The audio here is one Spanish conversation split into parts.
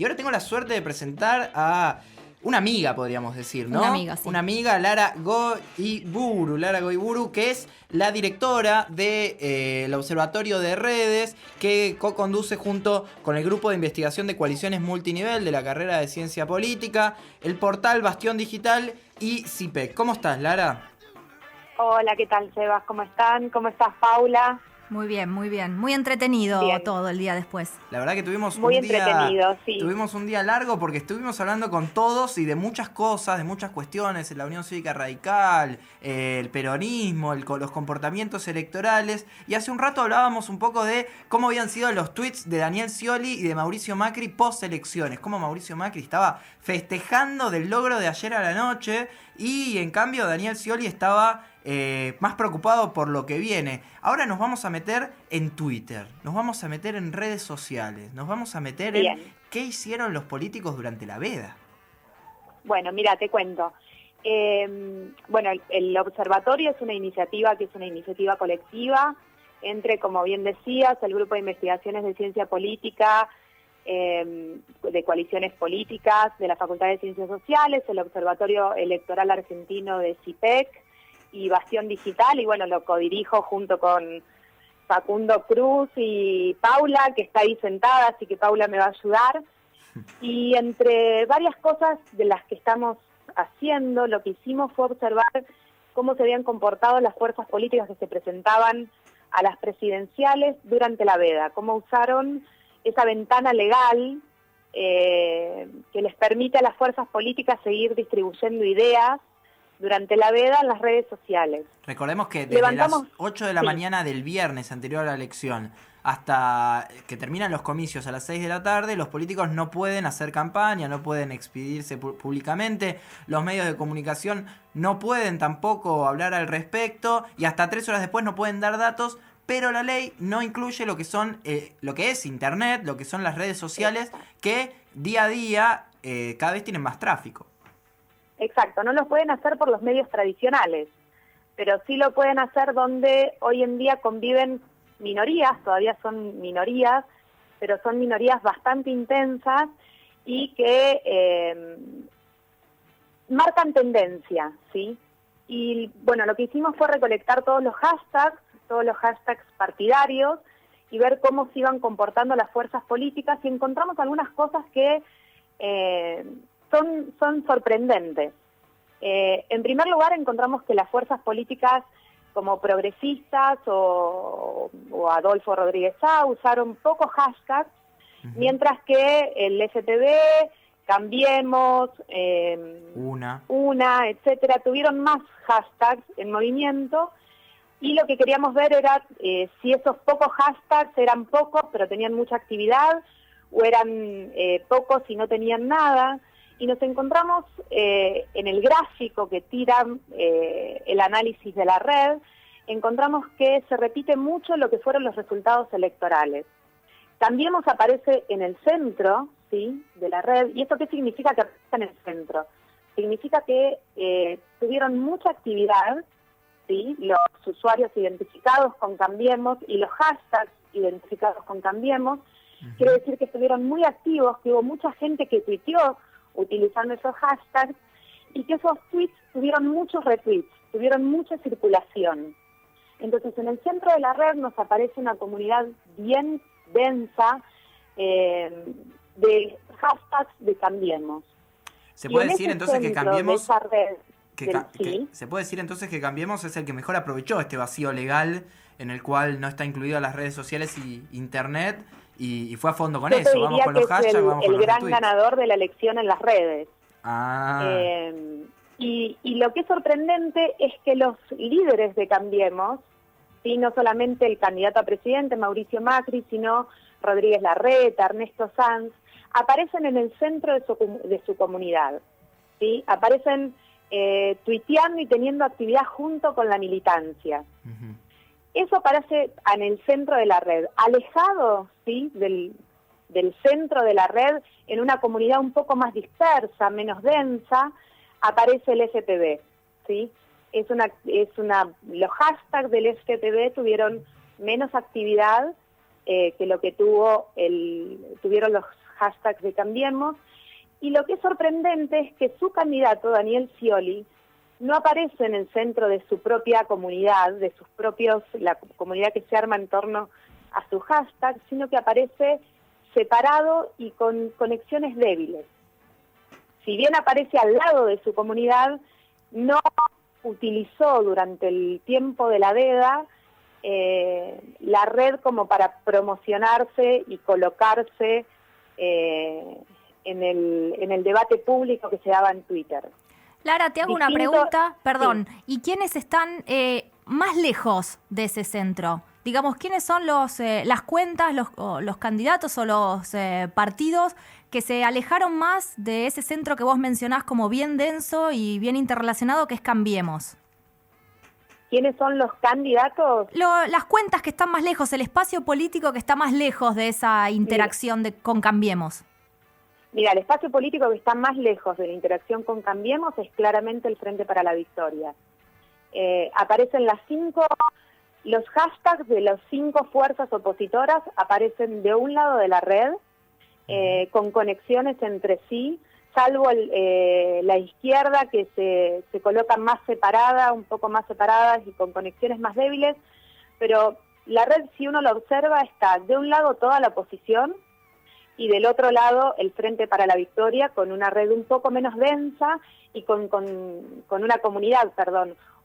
Y ahora tengo la suerte de presentar a una amiga, podríamos decir, ¿no? Una amiga, sí. Una amiga, Lara Goiburu, que es la directora del Observatorio de Redes, que co-conduce junto con el Grupo de Investigación de Coaliciones Multinivel de la carrera de Ciencia Política, el portal Bastión Digital y CIPEC. ¿Cómo estás, Lara? Hola, ¿qué tal, Sebas? ¿Cómo están? ¿Cómo estás, Paula? Muy bien, muy bien. Muy entretenido Bien. todo el día después. La verdad que tuvimos Muy un día, entretenido, sí. tuvimos un día largo porque estuvimos hablando con todos y de muchas cosas, de muchas cuestiones, la Unión Cívica Radical, el peronismo, los comportamientos electorales, y hace un rato hablábamos un poco de cómo habían sido los tweets de Daniel Scioli y de Mauricio Macri post elecciones, cómo Mauricio Macri estaba festejando del logro de ayer a la noche y en cambio Daniel Scioli estaba más preocupado por lo que viene. Ahora nos vamos a meter en Twitter, nos vamos a meter en redes sociales, nos vamos a meter Bien. en qué hicieron los políticos durante la veda. Bueno, mira, te cuento. Bueno, el observatorio es una iniciativa que es una iniciativa colectiva entre, como bien decías, el Grupo de Investigaciones de Ciencia Política, de Coaliciones Políticas, de la Facultad de Ciencias Sociales, el Observatorio Electoral Argentino de CIPEC y Bastión Digital, y bueno, lo codirijo junto con Facundo Cruz y Paula, que está ahí sentada, así que Paula me va a ayudar. Y entre varias cosas de las que estamos haciendo, lo que hicimos fue observar cómo se habían comportado las fuerzas políticas que se presentaban a las presidenciales durante la veda, cómo usaron esa ventana legal que les permite a las fuerzas políticas seguir distribuyendo ideas durante la veda en las redes sociales. Recordemos que desde las 8 de la mañana del viernes anterior a la elección hasta que terminan los comicios a las 6 de la tarde, los políticos no pueden hacer campaña, no pueden expedirse públicamente, los medios de comunicación no pueden tampoco hablar al respecto y hasta 3 horas después no pueden dar datos, pero la ley no incluye lo que son lo que es internet, lo que son las redes sociales, que día a día cada vez tienen más tráfico. Exacto, no lo pueden hacer por los medios tradicionales, pero sí lo pueden hacer donde hoy en día conviven minorías, todavía son minorías, pero son minorías bastante intensas y que marcan tendencia, ¿sí? Y bueno, lo que hicimos fue recolectar todos los hashtags partidarios y ver cómo se iban comportando las fuerzas políticas y encontramos algunas cosas que son sorprendentes. En primer lugar, encontramos que las fuerzas políticas como progresistas o Adolfo Rodríguez Sá usaron pocos hashtags, mientras que el FTB, Cambiemos, Una, etcétera, tuvieron más hashtags en movimiento, y lo que queríamos ver era si esos pocos hashtags eran pocos pero tenían mucha actividad, o eran pocos y no tenían nada. Y nos encontramos en el gráfico que tira el análisis de la red, encontramos que se repite mucho lo que fueron los resultados electorales. Cambiemos aparece en el centro, ¿sí?, de la red. ¿Y esto qué significa que aparezca en el centro? Significa que tuvieron mucha actividad, ¿sí?, los usuarios identificados con Cambiemos y los hashtags identificados con Cambiemos. Quiere decir que estuvieron muy activos, que hubo mucha gente que tuiteó utilizando esos hashtags y que esos tweets tuvieron muchos retweets, tuvieron mucha circulación. Entonces, en el centro de la red nos aparece una comunidad bien densa de hashtags de Cambiemos. ¿Se puede decir entonces que Cambiemos ¿Se puede decir entonces que Cambiemos es el que mejor aprovechó este vacío legal en el cual no está incluido las redes sociales y internet y fue a fondo con eso? Vamos con los hashtags, vamos con los retweets. El gran ganador de la elección en las redes. Ah. Y lo que es sorprendente es que los líderes de Cambiemos, ¿sí?, no solamente el candidato a presidente Mauricio Macri, sino Rodríguez Larreta, Ernesto Sanz, aparecen en el centro de su comunidad, ¿sí? Aparecen tuiteando y teniendo actividad junto con la militancia. Eso aparece en el centro de la red, alejado, ¿sí?, del centro de la red, en una comunidad un poco más dispersa, menos densa, aparece el FTB, ¿sí? Los hashtags del FTB tuvieron menos actividad que lo que tuvieron los hashtags de Cambiemos. Y lo que es sorprendente es que su candidato, Daniel Scioli, no aparece en el centro de su propia comunidad, la comunidad que se arma en torno a su hashtag, sino que aparece separado y con conexiones débiles. Si bien aparece al lado de su comunidad, no utilizó durante el tiempo de la veda la red como para promocionarse y colocarse en el debate público que se daba en Twitter. Lara, te hago una pregunta, perdón. Sí. ¿Y quiénes están más lejos de ese centro? Digamos, ¿quiénes son las cuentas, los candidatos o los partidos que se alejaron más de ese centro que vos mencionás como bien denso y bien interrelacionado, que es Cambiemos? ¿Quiénes son los candidatos? Las cuentas que están más lejos, el espacio político que está más lejos de esa interacción con Cambiemos. Mira, el espacio político que está más lejos de la interacción con Cambiemos es claramente el Frente para la Victoria. Aparecen los hashtags de las 5 fuerzas opositoras, aparecen de un lado de la red, con conexiones entre sí, salvo la izquierda que se coloca más separada, un poco más separadas y con conexiones más débiles, pero la red, si uno la observa, está de un lado toda la oposición, y del otro lado el Frente para la Victoria, con una red un poco menos densa y con una comunidad,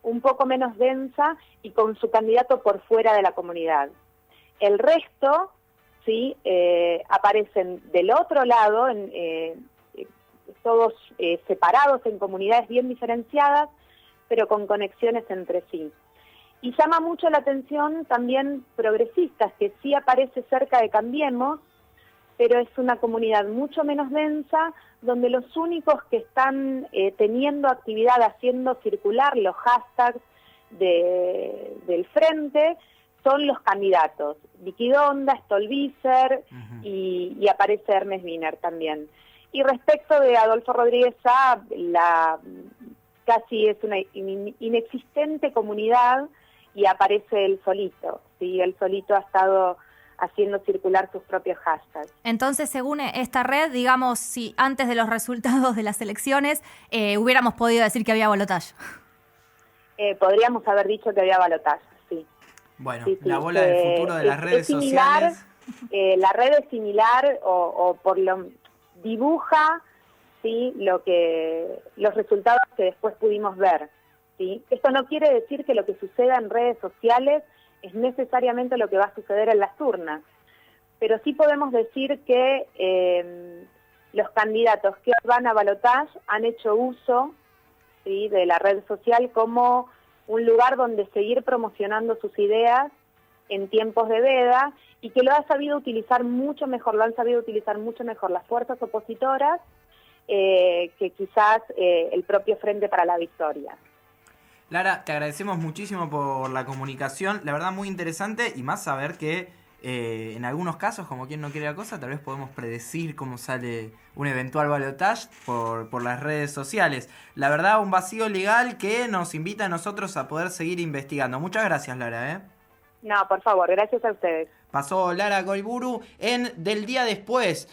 un poco menos densa y con su candidato por fuera de la comunidad. El resto, sí, aparecen del otro lado, todos separados en comunidades bien diferenciadas, pero con conexiones entre sí. Y llama mucho la atención también progresistas, que sí aparece cerca de Cambiemos, pero es una comunidad mucho menos densa, donde los únicos que están teniendo actividad, haciendo circular los hashtags del frente, son los candidatos. Vicky Donda, Stolbizer y aparece Ernest Wiener también. Y respecto de Adolfo Rodríguez Saab, casi es una inexistente comunidad y aparece él solito. ¿Sí? Él solito ha estado haciendo circular sus propios hashtags. Entonces, según esta red, digamos, si antes de los resultados de las elecciones hubiéramos podido decir que había balotaje. Podríamos haber dicho que había balotaje, sí. Bueno, sí, la bola del futuro de las redes sociales. La red es similar o por lo dibuja, ¿sí?, los resultados que después pudimos ver, ¿sí? Esto no quiere decir que lo que suceda en redes sociales es necesariamente lo que va a suceder en las urnas, pero sí podemos decir que los candidatos que van a balotaje han hecho uso, ¿sí?, de la red social como un lugar donde seguir promocionando sus ideas en tiempos de veda, y que lo han sabido utilizar mucho mejor las fuerzas opositoras que quizás el propio Frente para la Victoria. Lara, te agradecemos muchísimo por la comunicación, la verdad muy interesante, y más saber que en algunos casos, como quien no quiere la cosa, tal vez podemos predecir cómo sale un eventual balotaje por las redes sociales. La verdad, un vacío legal que nos invita a nosotros a poder seguir investigando. Muchas gracias, Lara. No, por favor, gracias a ustedes. Pasó Lara Golburu en Del Día Después.